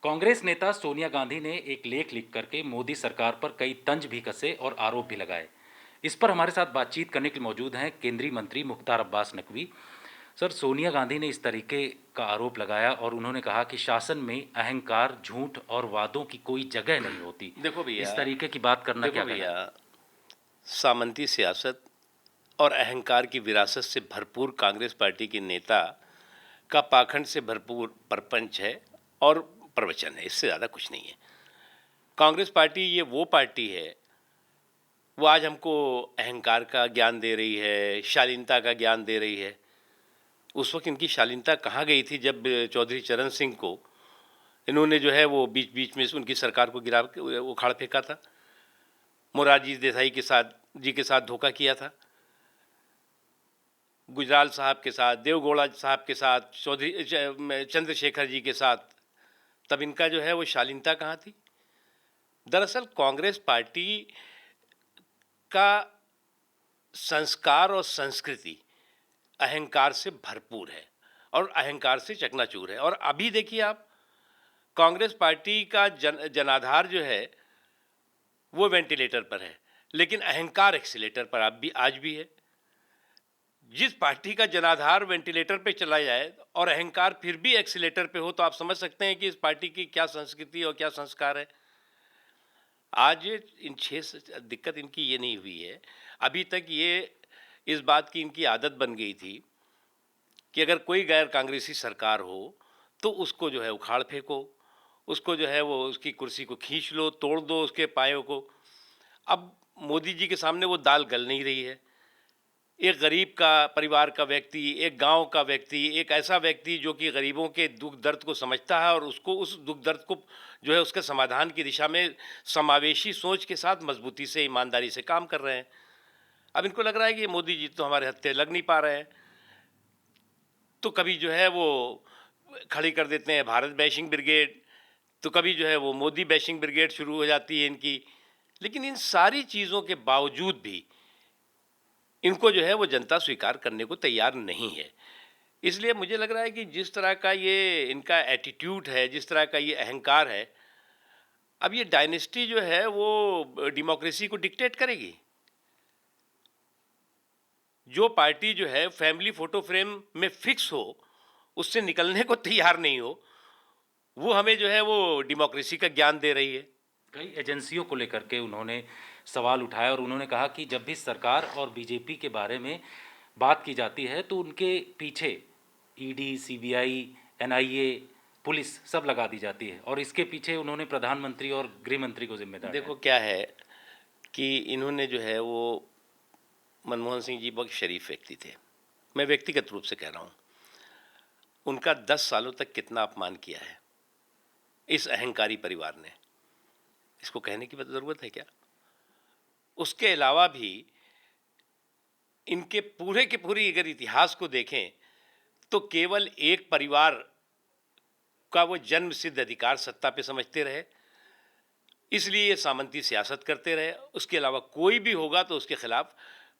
कांग्रेस नेता सोनिया गांधी ने एक लेख लिख करके मोदी सरकार पर कई तंज भी कसे और आरोप भी लगाए। इस पर हमारे साथ बातचीत करने के लिए मौजूद हैं केंद्रीय मंत्री मुख्तार अब्बास नकवी। सर, सोनिया गांधी ने इस तरीके का आरोप लगाया और उन्होंने कहा कि शासन में अहंकार, झूठ और वादों की कोई जगह नहीं होती। देखो भैया इस तरीके की बात करना देखो क्या कहना भैया है? सामंती सियासत और अहंकार की विरासत से भरपूर कांग्रेस पार्टी के नेता का पाखंड से भरपूर प्रपंच है और प्रवचन है, इससे ज़्यादा कुछ नहीं है। कांग्रेस पार्टी ये वो पार्टी है, वो आज हमको अहंकार का ज्ञान दे रही है, शालीनता का ज्ञान दे रही है। उस वक्त इनकी शालीनता कहाँ गई थी जब चौधरी चरण सिंह को इन्होंने जो है वो बीच बीच में उनकी सरकार को गिरा के उखाड़ फेंका था, मोरारजी देसाई के साथ जी के साथ धोखा किया था, गुजराल साहब के साथ, देवगौड़ा साहब के साथ, चौधरी चंद्रशेखर जी के साथ। तब इनका जो है वो शालीनता कहाँ थी? दरअसल कांग्रेस पार्टी का संस्कार और संस्कृति अहंकार से भरपूर है और अहंकार से चकनाचूर है। और अभी देखिए आप, कांग्रेस पार्टी का जनाधार जो है वो वेंटिलेटर पर है, लेकिन अहंकार एक्सीलेटर पर आज भी है। जिस पार्टी का जनाधार वेंटिलेटर पे चला जाए और अहंकार फिर भी एक्सीलेटर पे हो, तो आप समझ सकते हैं कि इस पार्टी की क्या संस्कृति और क्या संस्कार है। आज इन दिक्कत इनकी ये नहीं हुई है, अभी तक ये इस बात की इनकी आदत बन गई थी कि अगर कोई गैर कांग्रेसी सरकार हो तो उसको जो है उखाड़ फेंको, उसको जो है वो उसकी कुर्सी को खींच लो, तोड़ दो उसके पायों को। अब मोदी जी के सामने वो दाल गल नहीं रही है। एक गरीब का परिवार का व्यक्ति, एक गांव का व्यक्ति, एक ऐसा व्यक्ति जो कि गरीबों के दुख दर्द को समझता है और उसको उस दुख दर्द को जो है उसके समाधान की दिशा में समावेशी सोच के साथ मजबूती से, ईमानदारी से काम कर रहे हैं। अब इनको लग रहा है कि ये मोदी जी तो हमारे हत्थे लग नहीं पा रहे हैं, तो कभी जो है वो खड़ी कर देते हैं भारत बैशिंग ब्रिगेड, तो कभी जो है वो मोदी बैशिंग ब्रिगेड शुरू हो जाती है इनकी। लेकिन इन सारी चीज़ों के बावजूद भी इनको जो है वो जनता स्वीकार करने को तैयार नहीं है। इसलिए मुझे लग रहा है कि जिस तरह का ये इनका एटीट्यूड है, जिस तरह का ये अहंकार है, अब ये डायनेस्टी जो है वो डेमोक्रेसी को डिक्टेट करेगी। जो पार्टी जो है फैमिली फोटो फ्रेम में फिक्स हो, उससे निकलने को तैयार नहीं हो, वो हमें जो है वो डेमोक्रेसी का ज्ञान दे रही है। कई एजेंसियों को लेकर के उन्होंने सवाल उठाया और उन्होंने कहा कि जब भी सरकार और बीजेपी के बारे में बात की जाती है तो उनके पीछे ईडी, सीबीआई, एनआईए, पुलिस सब लगा दी जाती है और इसके पीछे उन्होंने प्रधानमंत्री और गृह मंत्री को जिम्मेदार देखो ठहराया। क्या है कि इन्होंने जो है वो मनमोहन सिंह जी बहुत शरीफ व्यक्ति थे, मैं व्यक्तिगत रूप से कह रहा हूँ। उनका 10 सालों तक कितना अपमान किया है इस अहंकारी परिवार ने, इसको कहने की ज़रूरत है क्या? उसके अलावा भी इनके पूरे के पूरे अगर इतिहास को देखें तो केवल एक परिवार का वो जन्म सिद्ध अधिकार सत्ता पे समझते रहे, इसलिए ये सामंती सियासत करते रहे। उसके अलावा कोई भी होगा तो उसके खिलाफ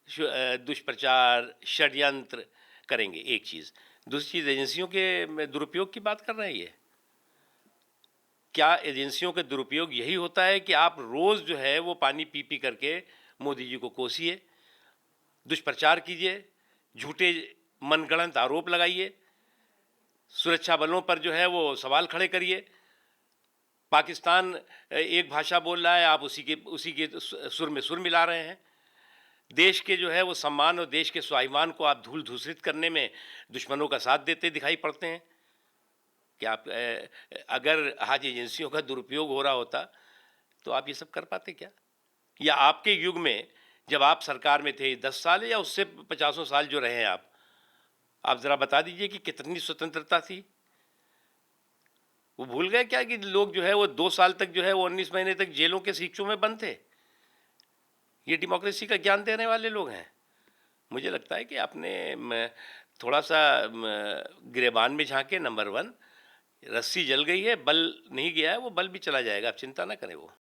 दुष्प्रचार, षड्यंत्र करेंगे, एक चीज़। दूसरी चीज़, एजेंसियों के दुरुपयोग की बात कर रहे हैं ये। क्या एजेंसियों के दुरुपयोग यही होता है कि आप रोज़ जो है वो पानी पी पी करके मोदी जी को कोसिए, दुष्प्रचार कीजिए, झूठे मनगढ़ंत आरोप लगाइए, सुरक्षा बलों पर जो है वो सवाल खड़े करिए। पाकिस्तान एक भाषा बोल रहा है, आप उसी के सुर में सुर मिला रहे हैं। देश के जो है वो सम्मान और देश के स्वाभिमान को आप धूल धूसरित करने में दुश्मनों का साथ देते दिखाई पड़ते हैं। कि आप अगर आज एजेंसियों का दुरुपयोग हो रहा होता तो आप ये सब कर पाते क्या? या आपके युग में जब आप सरकार में थे 10 साल या उससे 50 साल जो रहे हैं आप ज़रा बता दीजिए कि कितनी स्वतंत्रता थी? वो भूल गए क्या कि लोग जो है वो 2 साल तक जो है वो 19 महीने तक जेलों के शिक्षों में बंद थे? ये डेमोक्रेसी का ज्ञान देने वाले लोग हैं। मुझे लगता है कि आपने थोड़ा सा गिरेबान में झांके। नंबर 1, रस्सी जल गई है, बल नहीं गया है, वो बल भी चला जाएगा, आप चिंता ना करें वो।